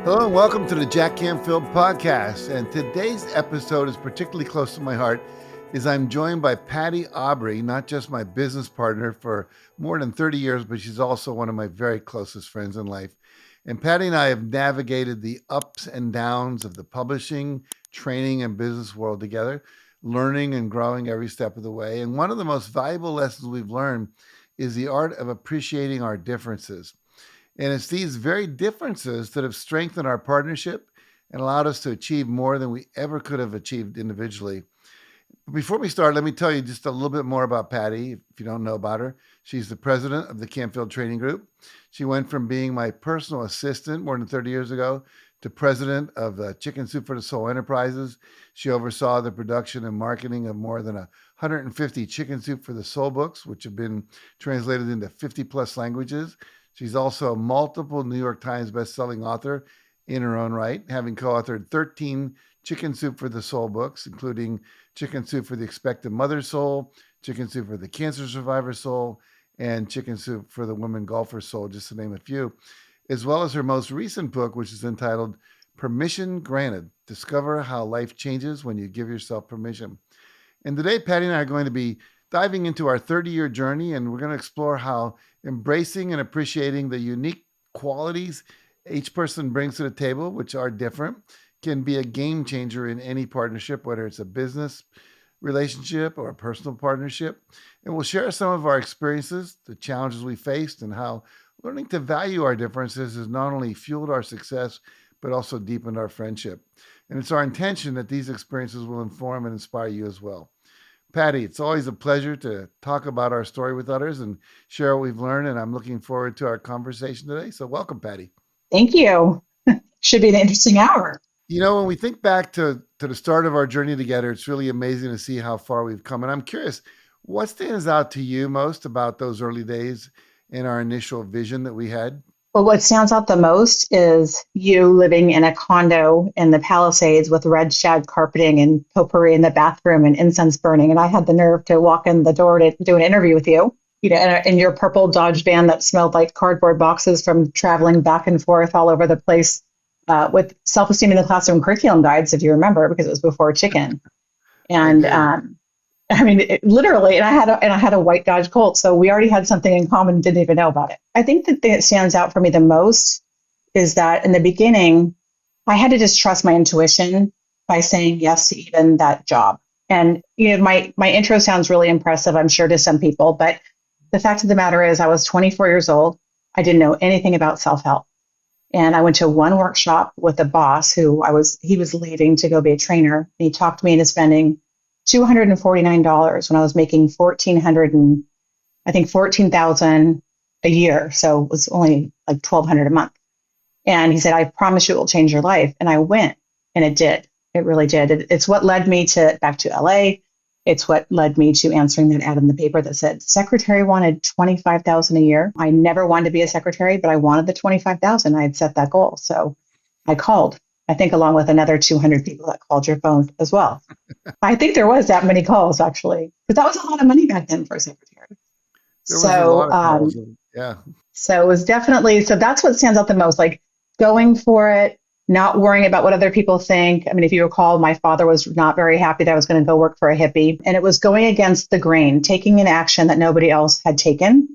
Hello and welcome to the Jack Canfield podcast. And today's episode is particularly close to my heart as I'm joined by Patty Aubery, not just my business partner for more than 30 years, but she's also one of my very closest friends in life. And Patty and I have navigated the ups and downs of the publishing, training, and business world together, learning and growing every step of the way. And one of the most valuable lessons we've learned is the art of appreciating our differences. And it's these very differences that have strengthened our partnership and allowed us to achieve more than we ever could have achieved individually. Before we start, let me tell you just a little bit more about Patty, if you don't know about her. She's the president of the Canfield Training Group. She went from being my personal assistant more than 30 years ago to president of Chicken Soup for the Soul Enterprises. She oversaw the production and marketing of more than 150 Chicken Soup for the Soul books, which have been translated into 50 plus languages. She's also a multiple New York Times bestselling author in her own right, having co-authored 13 Chicken Soup for the Soul books, including Chicken Soup for the Expectant Mother's Soul, Chicken Soup for the Cancer Survivor's Soul, and Chicken Soup for the Women Golfer's Soul, just to name a few, as well as her most recent book, which is entitled Permission Granted: Discover How Life Changes When You Give Yourself Permission. And today, Patty and I are going to be diving into our 30-year journey, and we're going to explore how embracing and appreciating the unique qualities each person brings to the table, which are different, can be a game changer in any partnership, whether it's a business relationship or a personal partnership. And we'll share some of our experiences, the challenges we faced, and how learning to value our differences has not only fueled our success, but also deepened our friendship. And it's our intention that these experiences will inform and inspire you as well. Patty, it's always a pleasure to talk about our story with others and share what we've learned, and I'm looking forward to our conversation today. So welcome, Patty. Thank you. Should be an interesting hour. You know, when we think back to the start of our journey together, it's really amazing to see how far we've come. And I'm curious, what stands out to you most about those early days and our initial vision that we had? Well, what stands out the most is you living in a condo in the Palisades with red shag carpeting and potpourri in the bathroom and incense burning. And I had the nerve to walk in the door to do an interview with you, in your purple Dodge van that smelled like cardboard boxes from traveling back and forth all over the place with Self-Esteem in the Classroom curriculum guides, if you remember, because it was before Chicken. And literally, and I had a white Dodge Colt, so we already had something in common and didn't even know about it. I think the thing that stands out for me the most is that in the beginning, I had to just trust my intuition by saying yes to even that job. And my intro sounds really impressive, I'm sure, to some people, but the fact of the matter is I was 24 years old. I didn't know anything about self-help. And I went to one workshop with a boss he was leaving to go be a trainer. And he talked me into spending $249 when I was making $14,000 a year. So it was only like $1,200 a month. And he said, I promise you it will change your life. And I went, and it did. It really did. It's what led me back to LA. It's what led me to answering that ad in the paper that said secretary wanted $25,000 a year. I never wanted to be a secretary, but I wanted the $25,000. I had set that goal. So I called. I think along with another 200 people that called your phone as well. I think there was that many calls, actually, because that was a lot of money back then for a secretary. There was a lot of calls. Yeah. So it was definitely, so that's what stands out the most, like going for it, not worrying about what other people think. I mean, if you recall, my father was not very happy that I was going to go work for a hippie, and it was going against the grain, taking an action that nobody else had taken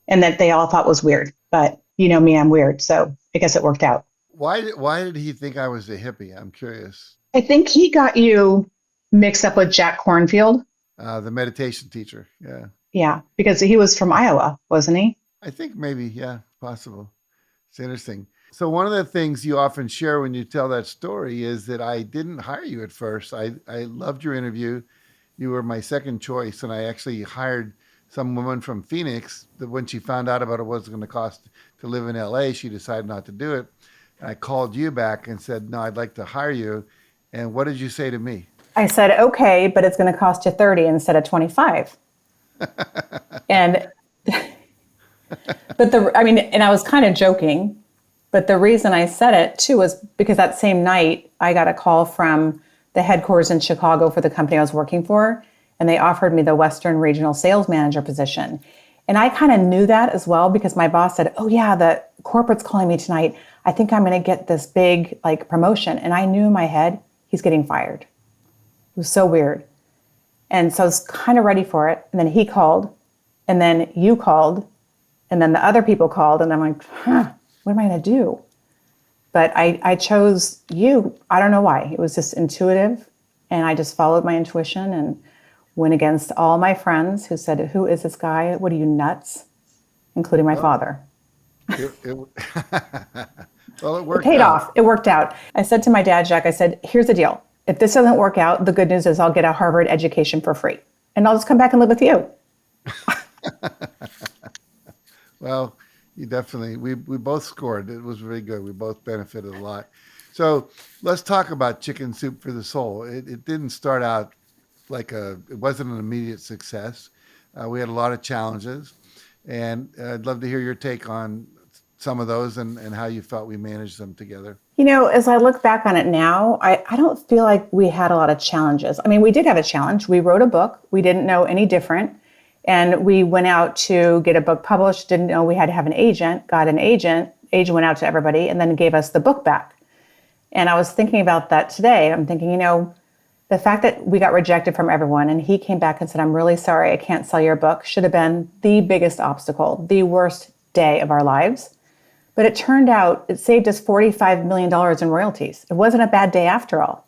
and that they all thought was weird. But you know me, I'm weird. So I guess it worked out. Why did he think I was a hippie? I'm curious. I think he got you mixed up with Jack Cornfield. The meditation teacher. Yeah. Yeah, because he was from Iowa, wasn't he? I think maybe, yeah, possible. It's interesting. So one of the things you often share when you tell that story is that I didn't hire you at first. I loved your interview. You were my second choice, and I actually hired some woman from Phoenix that when she found out about what it was going to cost to live in LA, she decided not to do it. And I called you back and said, no, I'd like to hire you. And what did you say to me? I said, okay, but it's going to cost you 30 instead of 25. And, and I was kind of joking, but the reason I said it too was because that same night I got a call from the headquarters in Chicago for the company I was working for, and they offered me the Western Regional Sales Manager position. And I kind of knew that as well because my boss said, oh yeah, the corporate's calling me tonight. I think I'm going to get this big like promotion. And I knew in my head, he's getting fired. It was so weird. And so I was kind of ready for it. And then he called, and then you called, and then the other people called. And I'm like, what am I going to do? But I chose you. I don't know why. It was just intuitive. And I just followed my intuition and went against all my friends who said, who is this guy? What are you, nuts? Including my father. Well, it worked It paid out. off. It worked out. I said to my dad, Jack, I said, here's the deal. If this doesn't work out, the good news is I'll get a Harvard education for free. And I'll just come back and live with you. Well, you definitely, we both scored. It was really good. We both benefited a lot. So let's talk about Chicken Soup for the Soul. It didn't start out it wasn't an immediate success. We had a lot of challenges. And I'd love to hear your take on some of those and how you felt we managed them together. You know, as I look back on it now, I don't feel like we had a lot of challenges. I mean, we did have a challenge. We wrote a book. We didn't know any different. And we went out to get a book published, didn't know we had to have an agent, got an agent. Agent went out to everybody and then gave us the book back. And I was thinking about that today. I'm thinking, you know, the fact that we got rejected from everyone and he came back and said, I'm really sorry, I can't sell your book, should have been the biggest obstacle, the worst day of our lives. But it turned out it saved us $45 million in royalties. It wasn't a bad day after all.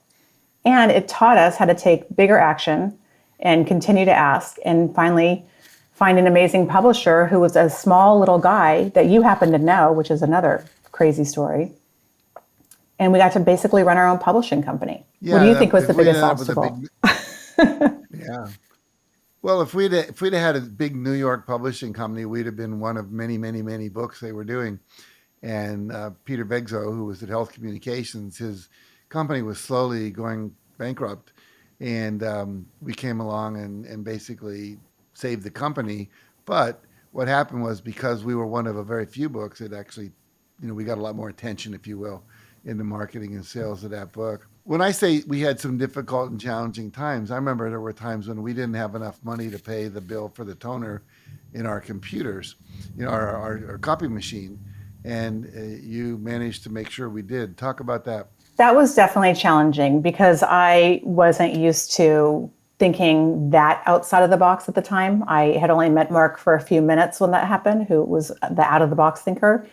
And it taught us how to take bigger action and continue to ask and finally find an amazing publisher who was a small little guy that you happen to know, which is another crazy story. And we got to basically run our own publishing company. Yeah, what do you think was the biggest obstacle? Yeah. Well, if we'd had a big New York publishing company, we'd have been one of many, many, many books they were doing. And Peter Begzo, who was at Health Communications, his company was slowly going bankrupt. And we came along and basically saved the company. But what happened was because we were one of a very few books, it actually, we got a lot more attention, if you will, in the marketing and sales of that book. When I say we had some difficult and challenging times, I remember there were times when we didn't have enough money to pay the bill for the toner in our computers, our copy machine. And you managed to make sure we did. Talk about that. That was definitely challenging because I wasn't used to thinking that outside of the box at the time. I had only met Mark for a few minutes when that happened, who was the out of the box thinker.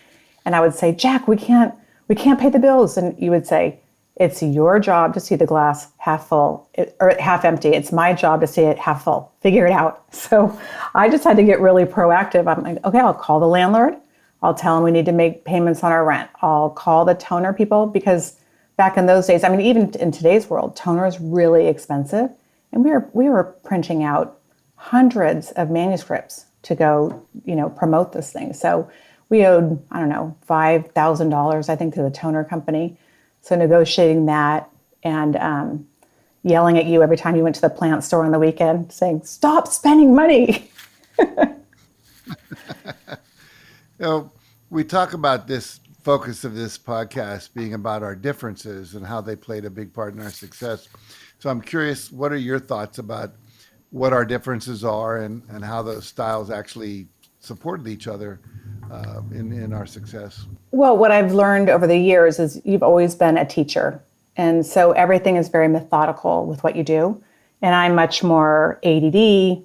And I would say, Jack, we can't pay the bills. And you would say, it's your job to see the glass half full or half empty. It's my job to see it half full. Figure it out. So I just had to get really proactive. I'm like, okay, I'll call the landlord. I'll tell them we need to make payments on our rent. I'll call the toner people because back in those days, I mean, even in today's world, toner is really expensive. And we were printing out hundreds of manuscripts to go, promote this thing. So we owed, I don't know, $5,000, I think, to the toner company. So negotiating that and yelling at you every time you went to the plant store on the weekend, saying, stop spending money. We talk about this focus of this podcast being about our differences and how they played a big part in our success. So I'm curious, what are your thoughts about what our differences are and how those styles actually supported each other in our success? Well, what I've learned over the years is you've always been a teacher. And so everything is very methodical with what you do. And I'm much more ADD,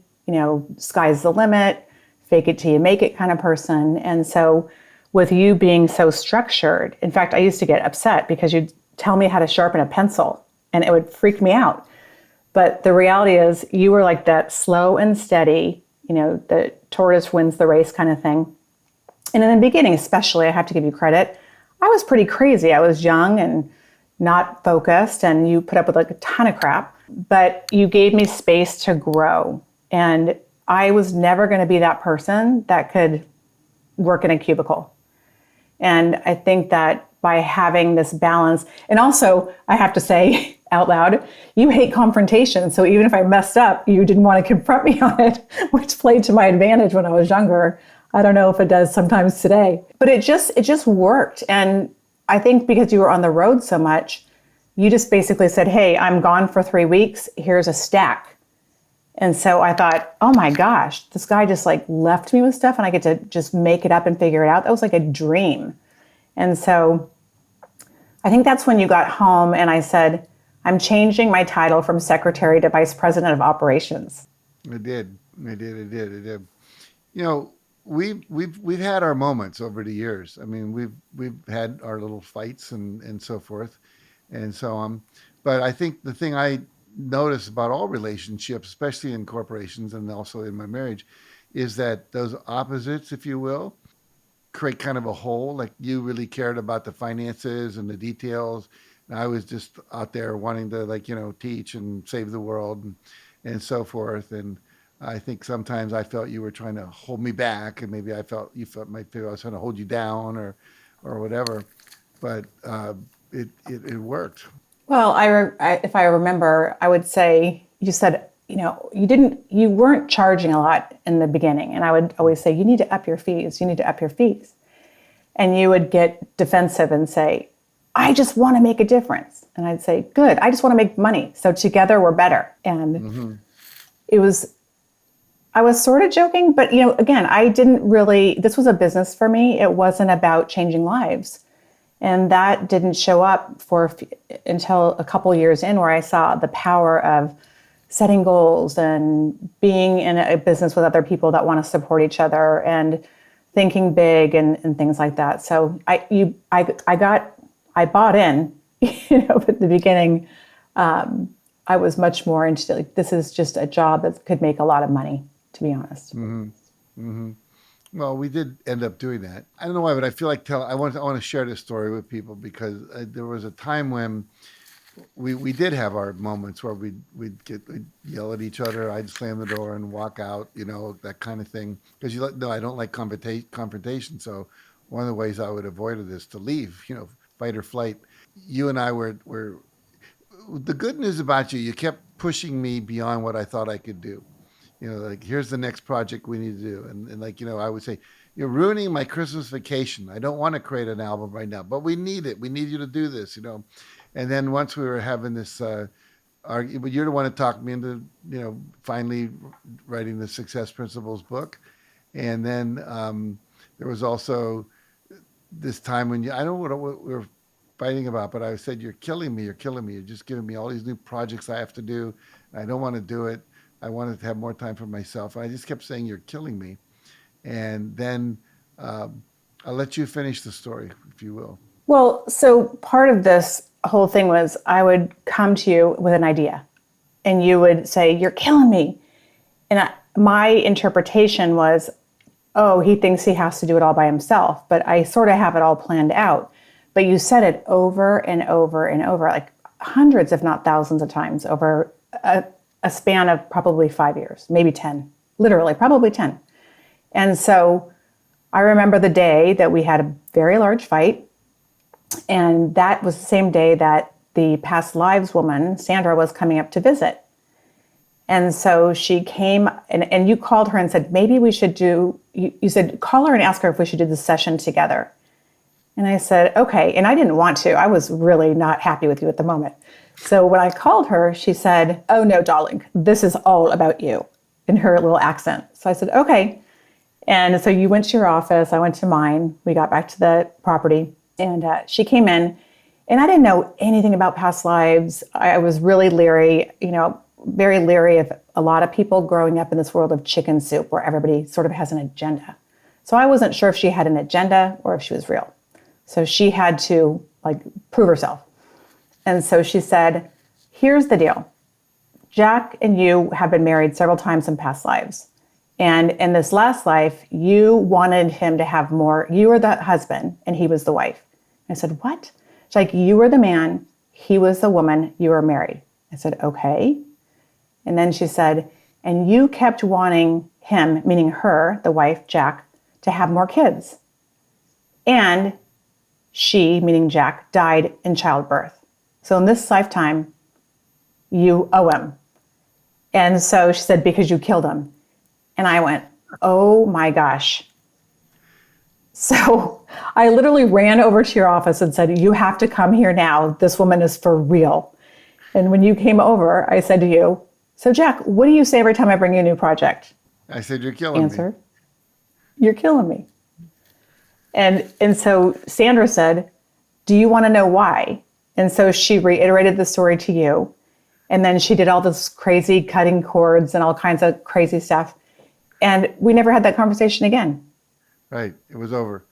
sky's the limit, fake it till you make it kind of person. And so with you being so structured, in fact, I used to get upset because you'd tell me how to sharpen a pencil and it would freak me out. But the reality is you were like that slow and steady, the tortoise wins the race kind of thing. And in the beginning, especially, I have to give you credit, I was pretty crazy. I was young and not focused, and you put up with like a ton of crap, but you gave me space to grow. And I was never going to be that person that could work in a cubicle. And I think that by having this balance, and also I have to say out loud, you hate confrontation. So even if I messed up, you didn't want to confront me on it, which played to my advantage when I was younger. I don't know if it does sometimes today, but it just worked. And I think because you were on the road so much, you just basically said, hey, I'm gone for 3 weeks. Here's a stack. And so I thought, oh my gosh, this guy just like left me with stuff and I get to just make it up and figure it out. That was like a dream. And so I think that's when you got home and I said, I'm changing my title from secretary to vice president of operations. I did. I did. You know, we've had our moments over the years. I mean, we've had our little fights and so forth, and so on. But I think the thing I notice about all relationships, especially in corporations and also in my marriage, is that those opposites, if you will, create kind of a whole. Like you really cared about the finances and the details, and I was just out there wanting to teach and save the world and so forth. And I think sometimes I felt you were trying to hold me back, and maybe I felt you felt might feel I was trying to hold you down or whatever. But it worked. Well, if I remember, I would say you said, you weren't charging a lot in the beginning. And I would always say, you need to up your fees. You need to up your fees. And you would get defensive and say, I just want to make a difference. And I'd say, good, I just want to make money. So together we're better. And I was sort of joking, but again, I didn't really, this was a business for me. It wasn't about changing lives. And that didn't show up until a couple years in, where I saw the power of setting goals and being in a business with other people that want to support each other and thinking big and things like that. So I bought in, at the beginning. I was much more into this is just a job that could make a lot of money, to be honest. Mm-hmm. Mm-hmm. Well, we did end up doing that. I don't know why, but I feel like I want to share this story with people because there was a time when we did have our moments where we'd yell at each other. I'd slam the door and walk out, that kind of thing. Because I don't like confrontation. So one of the ways I would avoid it is to leave, fight or flight. You and I were the good news about you kept pushing me beyond what I thought I could do. Here's the next project we need to do. And I would say, you're ruining my Christmas vacation. I don't want to create an album right now, but we need it. We need you to do this, And then once we were having this argument, you're the one that talked me into, finally writing the Success Principles book. And then there was also this time when I don't know what we were fighting about, but I said, you're killing me. You're just giving me all these new projects I have to do. I don't want to do it. I wanted to have more time for myself. And I just kept saying, you're killing me. And then I'll let you finish the story, if you will. Well, so part of this whole thing was I would come to you with an idea and you would say, you're killing me. And my interpretation was, oh, he thinks he has to do it all by himself. But I sort of have it all planned out. But you said it over and over and over, like hundreds, if not thousands of times over a span of probably 5 years, maybe 10, literally, probably 10. And so I remember the day that we had a very large fight. And that was the same day that the past lives woman, Sandra, was coming up to visit. And so she came and you called her and said, maybe we should you said, call her and ask her if we should do the session together. And I said, okay. And I didn't want to. I was really not happy with you at the moment. So when I called her, she said, oh no, darling, this is all about you, in her little accent. So I said, okay. And so you went to your office, I went to mine. We got back to the property and she came in and I didn't know anything about past lives. I was really leery, very leery of a lot of people growing up in this world of chicken soup where everybody sort of has an agenda. So I wasn't sure if she had an agenda or if she was real. So she had to prove herself. And so she said, here's the deal. Jack and you have been married several times in past lives. And in this last life, you wanted him to have more. You were the husband and he was the wife. I said, what? She's like, you were the man, he was the woman, you were married. I said, okay. And then she said, and you kept wanting him, meaning her, the wife, Jack, to have more kids. And she, meaning Jack, died in childbirth. So in this lifetime, you owe him. And so she said, because you killed him. And I went, oh my gosh. So I literally ran over to your office and said, you have to come here now. This woman is for real. And when you came over, I said to you, so Jack, what do you say every time I bring you a new project? I said, you're killing me. Answer, you're killing me. And so Sandra said, do you want to know why? And so she reiterated the story to you. And then she did all this crazy cutting cords and all kinds of crazy stuff. And we never had that conversation again. Right. It was over.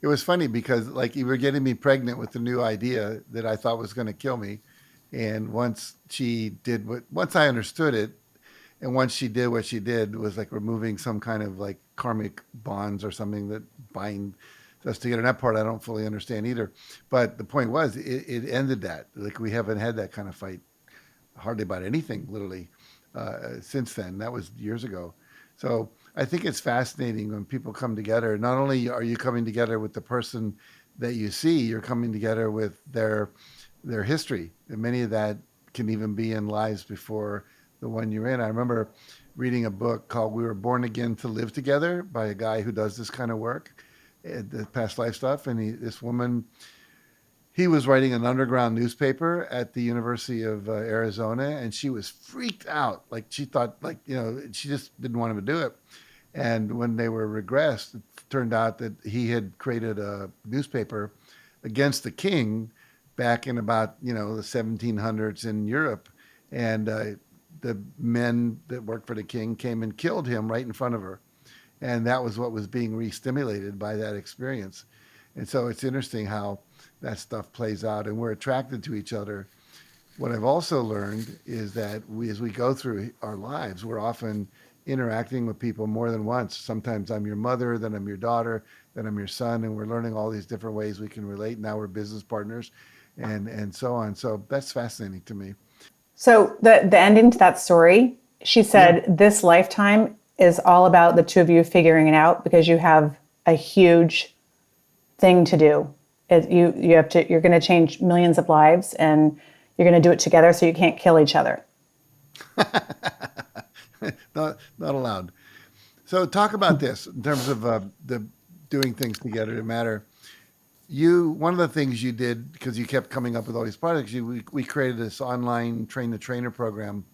It was funny because like you were getting me pregnant with the new idea that I thought was going to kill me. And once I understood it, and once she did what she did was like removing some kind of like karmic bonds or something that bind us together. And that part I don't fully understand either. But the point was it ended that. Like we haven't had that kind of fight hardly about anything, literally, since then. That was years ago. So I think it's fascinating when people come together. Not only are you coming together with the person that you see, you're coming together with their history, and many of that can even be in lives before the one you're in. I remember reading a book called "We Were Born Again to Live Together" by a guy who does this kind of work, the past life stuff, and this woman he was writing an underground newspaper at the University of Arizona, and she was freaked out. Like she thought, like she just didn't want him to do it. And when they were regressed, it turned out that he had created a newspaper against the king back in about the 1700s in Europe, and the men that worked for the king came and killed him right in front of her, and that was what was being re-stimulated by that experience. And so it's interesting how that stuff plays out, and we're attracted to each other. What I've also learned is that as we go through our lives, we're often interacting with people more than once. Sometimes I'm your mother, then I'm your daughter, then I'm your son, and we're learning all these different ways we can relate. Now we're business partners, and so on. So that's fascinating to me. So the ending to that story, she Yeah. said, this lifetime is all about the two of you figuring it out because you have a huge thing to do. You're going to change millions of lives, and you're going to do it together. So you can't kill each other. Not allowed. So talk about this in terms of the doing things together to matter. One of the things you did because you kept coming up with all these products, we created this online train the trainer program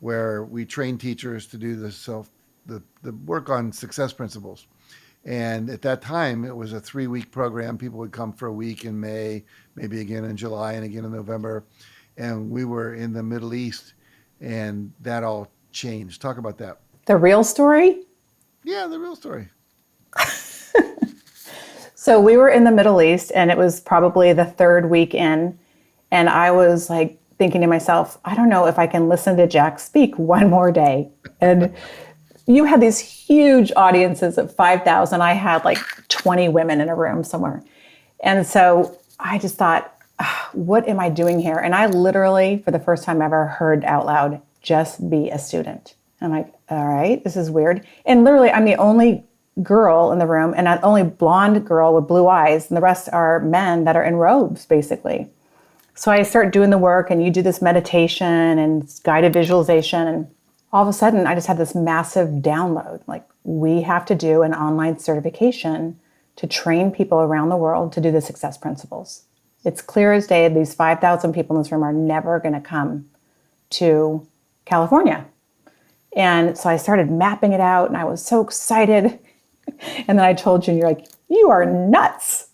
where we train teachers to do the work on success principles. And at that time, it was a 3-week program. People would come for a week in May, maybe again in July, and again in November. And we were in the Middle East, and that all changed. Talk about that. The real story. Yeah, the real story. So we were in the Middle East, and it was probably the third week in. And I was like thinking to myself, I don't know if I can listen to Jack speak one more day. And you had these huge audiences of 5,000. I had like 20 women in a room somewhere. And so I just thought, what am I doing here? And I literally, for the first time ever, heard out loud, just be a student. And I'm like, all right, this is weird. And literally, I'm the only girl in the room and the only blonde girl with blue eyes. And the rest are men that are in robes, basically. So I start doing the work, and you do this meditation and guided visualization. And all of a sudden, I just had this massive download. Like, we have to do an online certification to train people around the world to do the success principles. It's clear as day, these 5,000 people in this room are never going to come to California. And so I started mapping it out, and I was so excited. And then I told you, and you're like, you are nuts.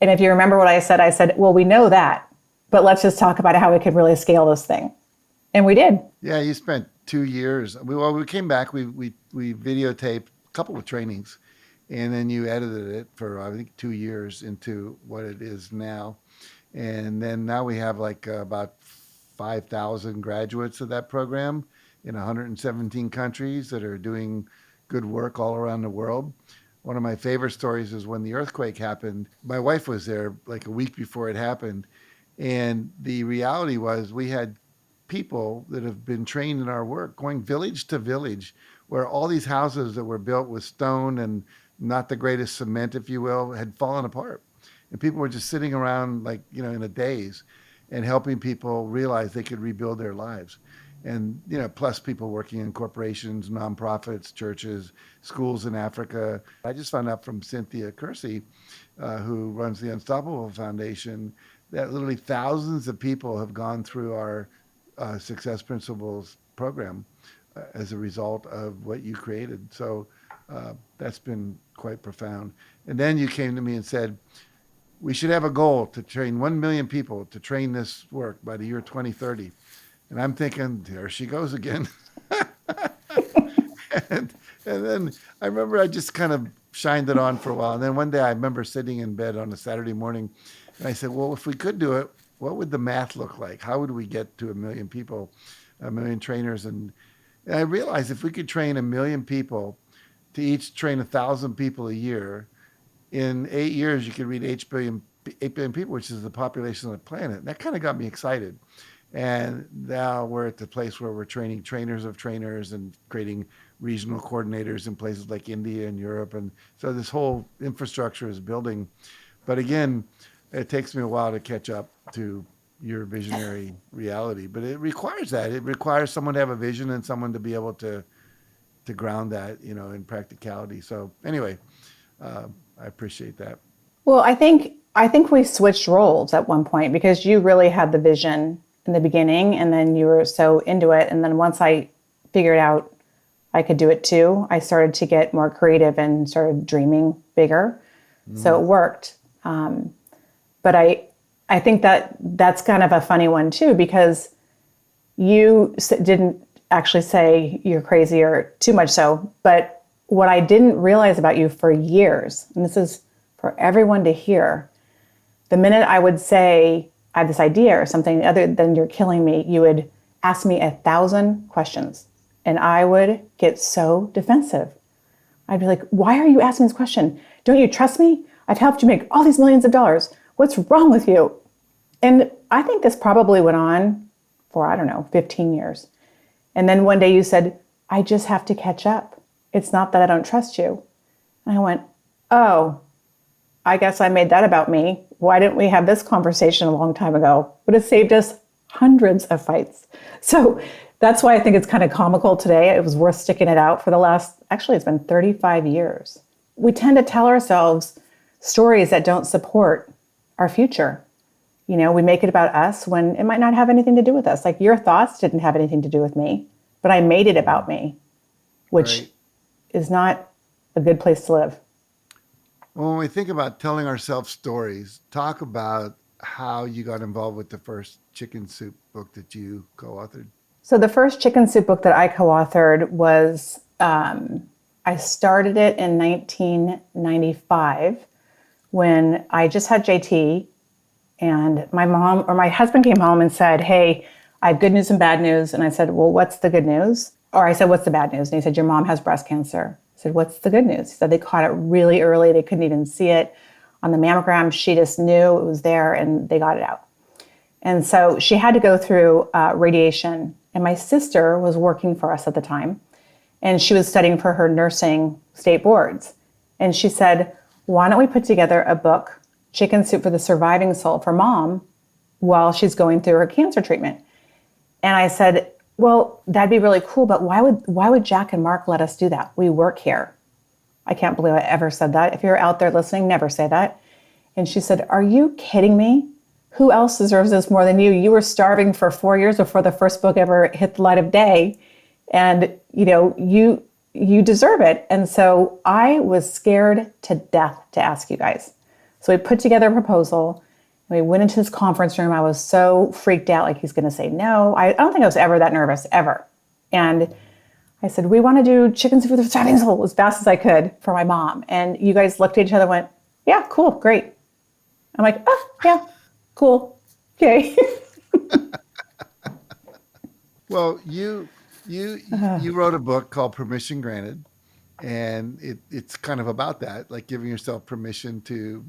And if you remember what I said, well, we know that, but let's just talk about how we could really scale this thing. And we did. Yeah, you spent 2 years. We came back. We videotaped a couple of trainings, and then you edited it for I think 2 years into what it is now. And then now we have like about 5,000 graduates of that program in 117 countries that are doing good work all around the world. One of my favorite stories is when the earthquake happened. My wife was there like a week before it happened. And the reality was we had people that have been trained in our work going village to village where all these houses that were built with stone and not the greatest cement, if you will, had fallen apart. And people were just sitting around like, in a daze and helping people realize they could rebuild their lives. And, plus people working in corporations, nonprofits, churches, schools in Africa. I just found out from Cynthia Kersey, who runs the Unstoppable Foundation, that literally thousands of people have gone through our Success Principles program as a result of what you created. So That's been quite profound. And then you came to me and said, we should have a goal to train 1 million people to train this work by the year 2030. And I'm thinking, there she goes again. and, and then I remember I just kind of shined it on for a while. And then one day I remember sitting in bed on a Saturday morning and I said, well, if we could do it, what would the math look like? How would we get to 1 million people, 1 million trainers? And I realized if we could train 1 million people to each train 1,000 people a year, in 8 years, you could reach 8 billion people, which is the population of the planet. And that kind of got me excited. And now we're at the place where we're training trainers of trainers and creating regional coordinators in places like India and Europe. And so this whole infrastructure is building. But again, it takes me a while to catch up to your visionary reality. But it requires that. It requires someone to have a vision and someone to be able to ground that, in practicality. So anyway, I appreciate that. Well, I think we switched roles at one point because you really had the vision in the beginning and then you were so into it. And then once I figured out I could do it too, I started to get more creative and started dreaming bigger. So it worked. But I think that's kind of a funny one too, because you didn't actually say you're crazy or too much so, but what I didn't realize about you for years, and this is for everyone to hear, the minute I would say, I have this idea or something other than you're killing me, you would ask me 1,000 questions and I would get so defensive. I'd be like, why are you asking this question? Don't you trust me? I've helped you make all these millions of dollars. What's wrong with you? And I think this probably went on for, 15 years. And then one day you said, I just have to catch up. It's not that I don't trust you. And I went, oh, I guess I made that about me. Why didn't we have this conversation a long time ago? Would have saved us hundreds of fights. So that's why I think it's kind of comical today. It was worth sticking it out for the last, actually, it's been 35 years. We tend to tell ourselves stories that don't support our future. We make it about us when it might not have anything to do with us. Like your thoughts didn't have anything to do with me, but I made it about me, which is not a good place to live. Well, when we think about telling ourselves stories, talk about how you got involved with the first chicken soup book that you co-authored. So the first chicken soup book that I co-authored was, I started it in 1995 when I just had JT and my husband came home and said, hey, I have good news and bad news. And I said, well, what's the good news? Or I said, what's the bad news? And he said, your mom has breast cancer. I said, what's the good news? He said, they caught it really early. They couldn't even see it on the mammogram. She just knew it was there and they got it out. And so she had to go through radiation. And my sister was working for us at the time. And she was studying for her nursing state boards. And she said, why don't we put together a book, Chicken Soup for the Surviving Soul, for mom while she's going through her cancer treatment? And I said, well, that'd be really cool, but why would Jack and Mark let us do that? We work here. I can't believe I ever said that. If you're out there listening, never say that. And she said, are you kidding me? Who else deserves this more than you? You were starving for 4 years before the first book ever hit the light of day. And, you deserve it. And so I was scared to death to ask you guys. So we put together a proposal. We went into this conference room. I was so freaked out, like he's going to say no. I don't think I was ever that nervous, ever. And I said, we want to do chicken soup for the surviving soul as fast as I could for my mom. And you guys looked at each other and went, yeah, cool, great. I'm like, oh, yeah, cool, okay. Well, you wrote a book called Permission Granted, and it's kind of about that, like giving yourself permission to,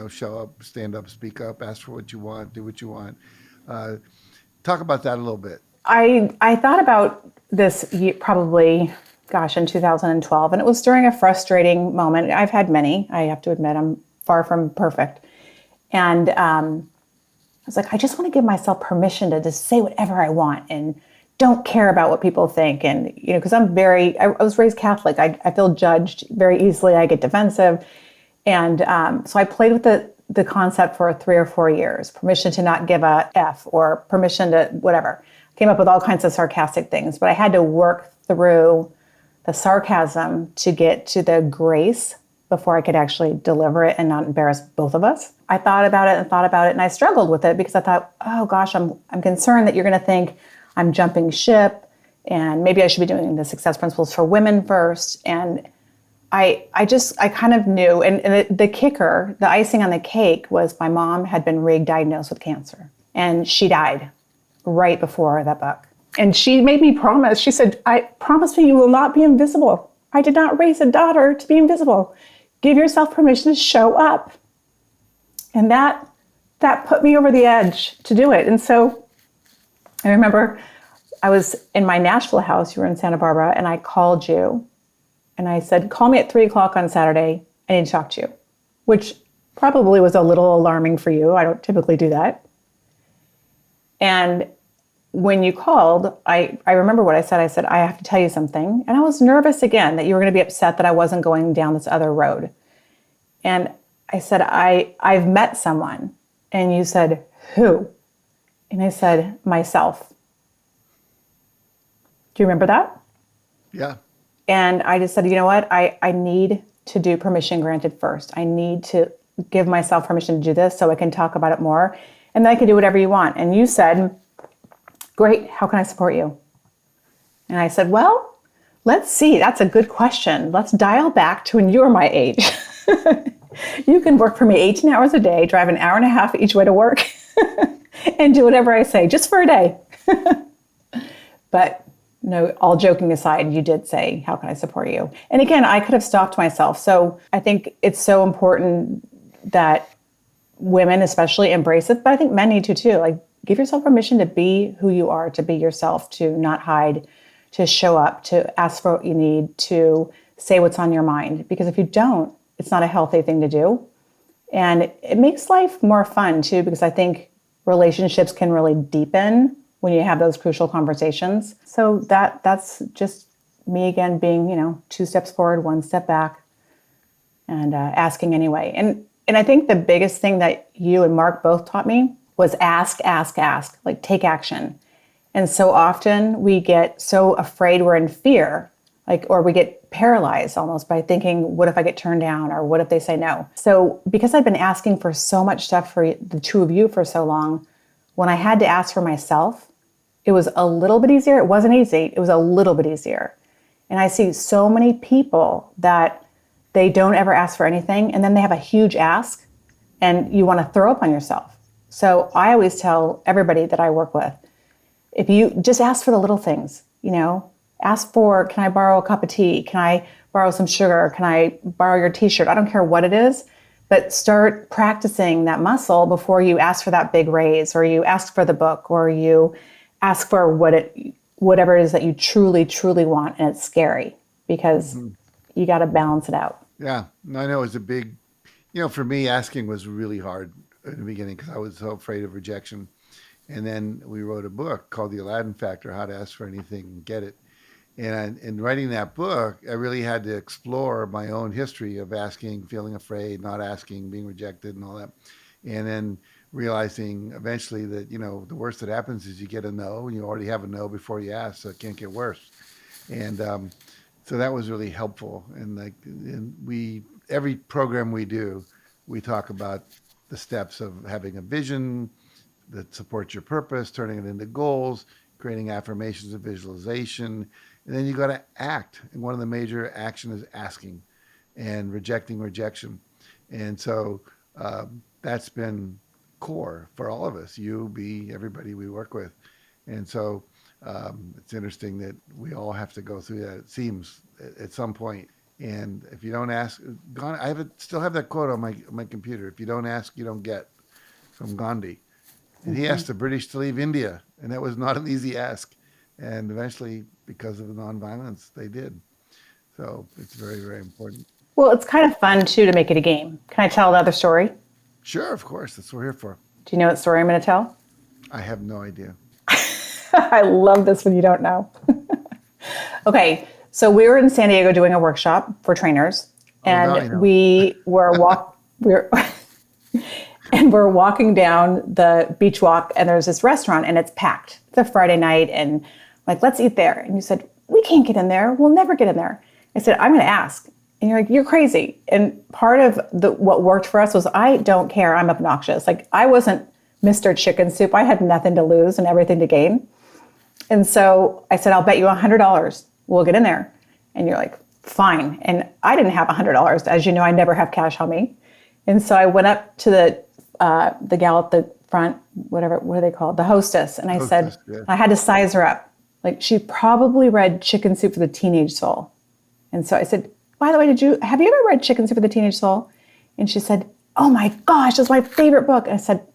show up, stand up, speak up, ask for what you want, do what you want. Talk about that a little bit. I thought about this probably, in 2012, and it was during a frustrating moment. I've had many, I have to admit, I'm far from perfect. And I was like, I just want to give myself permission to just say whatever I want and don't care about what people think. And, because I was raised Catholic. I feel judged very easily. I get defensive. And so I played with the concept for 3 or 4 years, permission to not give a F or permission to whatever. Came up with all kinds of sarcastic things, but I had to work through the sarcasm to get to the grace before I could actually deliver it and not embarrass both of us. I thought about it and I struggled with it because I thought, oh gosh, I'm concerned that you're going to think I'm jumping ship and maybe I should be doing the success principles for women first. And I kind of knew, and the kicker, the icing on the cake was my mom had been re-diagnosed with cancer and she died right before that book. And she made me promise, she said, I promise me you will not be invisible. I did not raise a daughter to be invisible. Give yourself permission to show up. And that put me over the edge to do it. And so I remember I was in my Nashville house, you were in Santa Barbara, and I called you and I said, call me at 3:00 on Saturday. I need to talk to you, which probably was a little alarming for you. I don't typically do that. And when you called, I remember what I said. I said, I have to tell you something. And I was nervous again that you were going to be upset that I wasn't going down this other road. And I said, I've met someone. And you said, who? And I said, myself. Do you remember that? Yeah. And I just said, you know what? I need to do permission granted first. I need to give myself permission to do this so I can talk about it more. And then I can do whatever you want. And you said, great, how can I support you? And I said, well, let's see. That's a good question. Let's dial back to when you were my age. You can work for me 18 hours a day, drive an hour and a half each way to work, and do whatever I say, just for a day. But no, all joking aside, you did say, how can I support you? And again, I could have stopped myself. So I think it's so important that women especially embrace it, but I think men need to too. Like, give yourself permission to be who you are, to be yourself, to not hide, to show up, to ask for what you need, to say what's on your mind. Because if you don't, it's not a healthy thing to do. And it makes life more fun too, because I think relationships can really deepen when you have those crucial conversations. So that's just me again being, 2 steps forward, 1 step back, and asking anyway. And I think the biggest thing that you and Mark both taught me was ask, like take action. And so often we get so afraid, we're in fear, or we get paralyzed almost by thinking, what if I get turned down, or what if they say no? So because I've been asking for so much stuff for the two of you for so long, when I had to ask for myself, it was a little bit easier. It wasn't easy. It was a little bit easier. And I see so many people that they don't ever ask for anything, and then they have a huge ask, and you want to throw up on yourself. So I always tell everybody that I work with, if you just ask for the little things, ask for, can I borrow a cup of tea? Can I borrow some sugar? Can I borrow your t-shirt? I don't care what it is, but start practicing that muscle before you ask for that big raise, or you ask for the book, or you ask for whatever it is that you truly, truly want. And it's scary because you got to balance it out. Yeah, I know it's a big, for me, asking was really hard in the beginning because I was so afraid of rejection. And then we wrote a book called The Aladdin Factor, How to Ask for Anything and Get It. And in writing that book, I really had to explore my own history of asking, feeling afraid, not asking, being rejected and all that. And then realizing eventually that, the worst that happens is you get a no, and you already have a no before you ask, so it can't get worse. And so that was really helpful. And every program we do, we talk about the steps of having a vision that supports your purpose, turning it into goals, creating affirmations and visualization. And then you got to act. And one of the major action is asking and rejecting rejection. And so that's been core for all of us, you, me, everybody we work with. And so it's interesting that we all have to go through that, it seems, at some point. And if you don't ask, still have that quote on my computer. If you don't ask, you don't get, from Gandhi. And he asked the British to leave India, and that was not an easy ask. And eventually, because of the nonviolence, they did. So it's very, very important. Well, it's kind of fun, too, to make it a game. Can I tell another story? Sure, of course. That's what we're here for. Do you know what story I'm going to tell? I have no idea. I love this when you don't know. Okay, so we were in San Diego doing a workshop for trainers, and we were we're walking down the beach walk, and there's this restaurant, and it's packed. It's a Friday night, and let's eat there. And you said, we can't get in there. We'll never get in there. I said, I'm going to ask. And you're like, you're crazy. And part of what worked for us was, I don't care. I'm obnoxious. Like, I wasn't Mr. Chicken Soup. I had nothing to lose and everything to gain. And so I said, I'll bet you $100 we'll get in there. And you're like, fine. And I didn't have $100. As you know, I never have cash on me. And so I went up to the gal at the front, what are they called? The hostess. And I said, yeah. I had to size her up. Like, she probably read Chicken Soup for the Teenage Soul. And so I said, by the way, have you ever read Chicken Soup for the Teenage Soul? And she said, oh my gosh, that's my favorite book. And I said,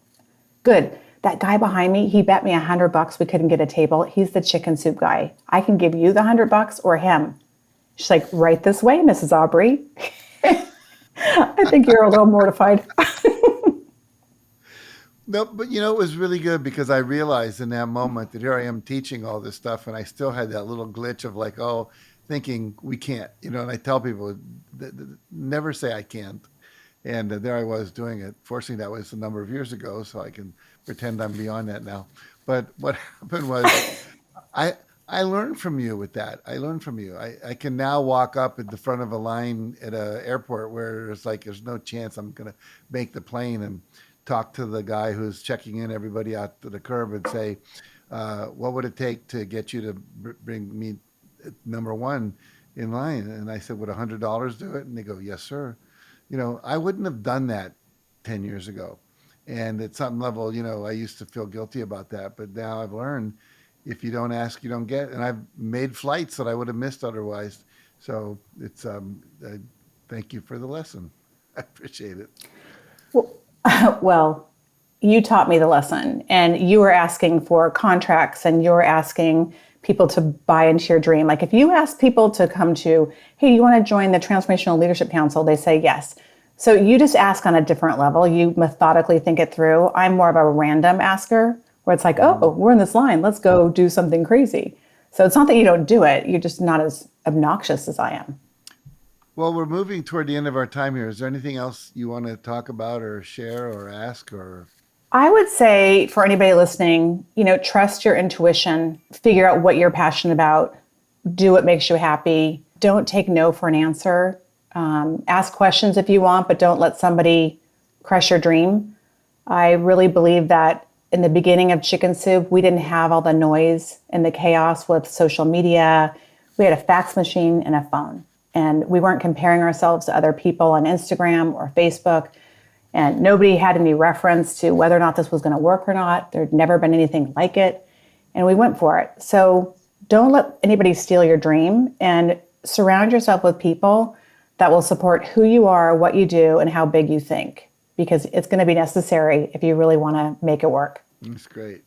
good. That guy behind me, he bet me $100 we couldn't get a table. He's the chicken soup guy. I can give you the $100 or him. She's like, right this way, Mrs. Aubery. I think you're a little mortified. No, but it was really good, because I realized in that moment that here I am teaching all this stuff, and I still had that little glitch of like, thinking we can't, and I tell people, never say I can't. And there I was doing it. Fortunately, that was a number of years ago, so I can pretend I'm beyond that now. But what happened was, I learned from you with that. I learned from you. I can now walk up at the front of a line at an airport where it's like, there's no chance I'm going to make the plane, and talk to the guy who's checking in everybody out to the curb and say, what would it take to get you to bring me number one in line? And I said, would $100 do it? And they go, yes, sir. I wouldn't have done that 10 years ago. And at some level, I used to feel guilty about that. But now I've learned, if you don't ask, you don't get. And I've made flights that I would have missed otherwise. So it's thank you for the lesson. I appreciate it. Well, you taught me the lesson, and you were asking for contracts, and you were asking people to buy into your dream. Like, if you ask people to come to, hey, you want to join the Transformational Leadership Council? They say yes. So you just ask on a different level. You methodically think it through. I'm more of a random asker, where it's like, oh, we're in this line. Let's go do something crazy. So it's not that you don't do it. You're just not as obnoxious as I am. Well, we're moving toward the end of our time here. Is there anything else you want to talk about or share or ask? Or I would say, for anybody listening, trust your intuition, figure out what you're passionate about, do what makes you happy. Don't take no for an answer. Ask questions if you want, but don't let somebody crush your dream. I really believe that in the beginning of Chicken Soup, we didn't have all the noise and the chaos with social media. We had a fax machine and a phone. And we weren't comparing ourselves to other people on Instagram or Facebook. And nobody had any reference to whether or not this was going to work or not. There'd never been anything like it. And we went for it. So don't let anybody steal your dream, and surround yourself with people that will support who you are, what you do, and how big you think, because it's going to be necessary if you really want to make it work. That's great.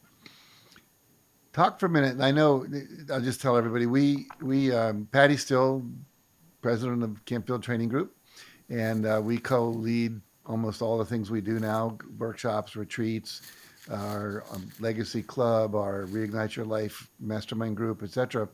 Talk for a minute. I know, I'll just tell everybody, we Patty's still president of Canfield Training Group, and we co-lead almost all the things we do now: workshops, retreats, our legacy club, our Reignite Your Life mastermind group, etc.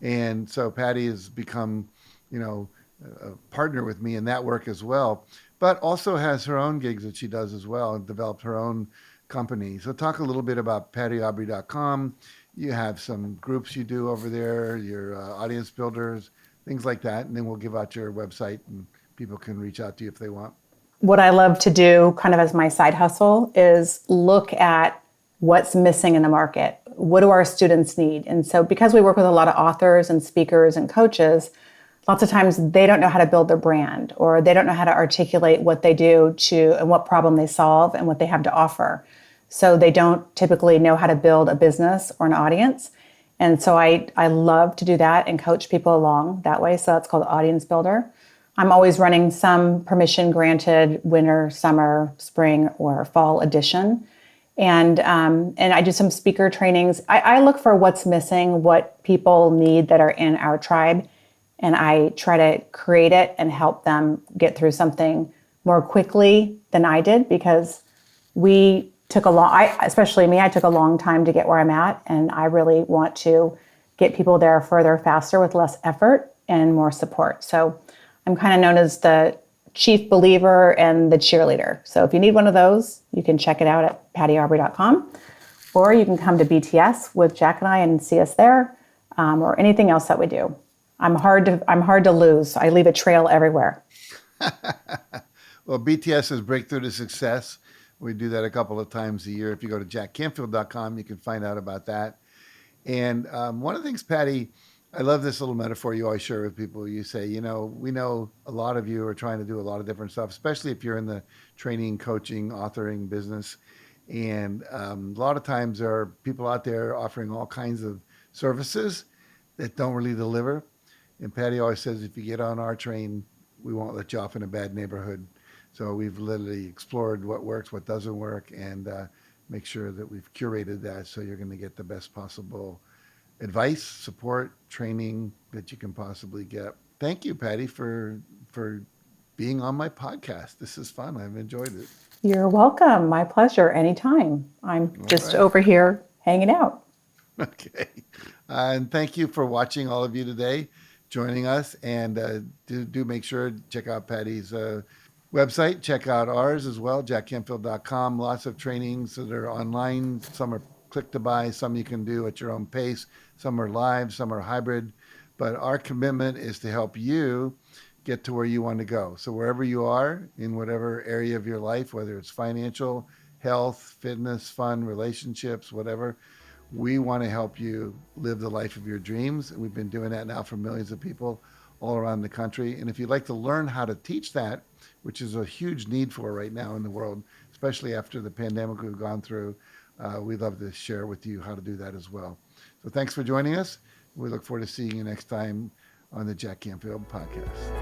And so Patty has become, a partner with me in that work as well, but also has her own gigs that she does as well, and developed her own company. So talk a little bit about pattyaubery.com. You have some groups you do over there, your audience builders, things like that. And then we'll give out your website, and people can reach out to you if they want. What I love to do kind of as my side hustle is look at what's missing in the market. What do our students need? And so because we work with a lot of authors and speakers and coaches, lots of times they don't know how to build their brand, or they don't know how to articulate what they do and what problem they solve and what they have to offer. So they don't typically know how to build a business or an audience. And so I love to do that and coach people along that way. So that's called Audience Builder. I'm always running some permission granted winter, summer, spring, or fall edition. And I do some speaker trainings. I look for what's missing, what people need that are in our tribe. And I try to create it and help them get through something more quickly than I did, because we took especially me, I took a long time to get where I'm at. And I really want to get people there further, faster, with less effort and more support. So I'm kind of known as the chief believer and the cheerleader. So if you need one of those, you can check it out at pattyaubery.com, or you can come to BTS with Jack and I and see us there. or anything else that we do. I'm hard to lose. I leave a trail everywhere. Well, BTS is Breakthrough to Success. We do that a couple of times a year. If you go to jackcanfield.com, you can find out about that. And one of the things, Patty, I love this little metaphor you always share with people. You say, we know a lot of you are trying to do a lot of different stuff, especially if you're in the training, coaching, authoring business. And a lot of times there are people out there offering all kinds of services that don't really deliver. And Patty always says, if you get on our train, we won't let you off in a bad neighborhood. So we've literally explored what works, what doesn't work, and make sure that we've curated that so you're going to get the best possible advice, support, training that you can possibly get. Thank you, Patty, for being on my podcast. This is fun. I've enjoyed it. You're welcome. My pleasure. Anytime. I'm All just right. over here hanging out. Okay. And thank you for watching, all of you today, joining us. And do make sure to check out Patty's website. Check out ours as well, jackcanfield.com. Lots of trainings that are online. Some are click to buy, some you can do at your own pace. Some are live, some are hybrid. But our commitment is to help you get to where you want to go. So wherever you are, in whatever area of your life, whether it's financial, health, fitness, fun, relationships, whatever, we want to help you live the life of your dreams. We've been doing that now for millions of people all around the country. And if you'd like to learn how to teach that, which is a huge need for right now in the world, especially after the pandemic we've gone through, we'd love to share with you how to do that as well. So thanks for joining us. We look forward to seeing you next time on the Jack Canfield podcast.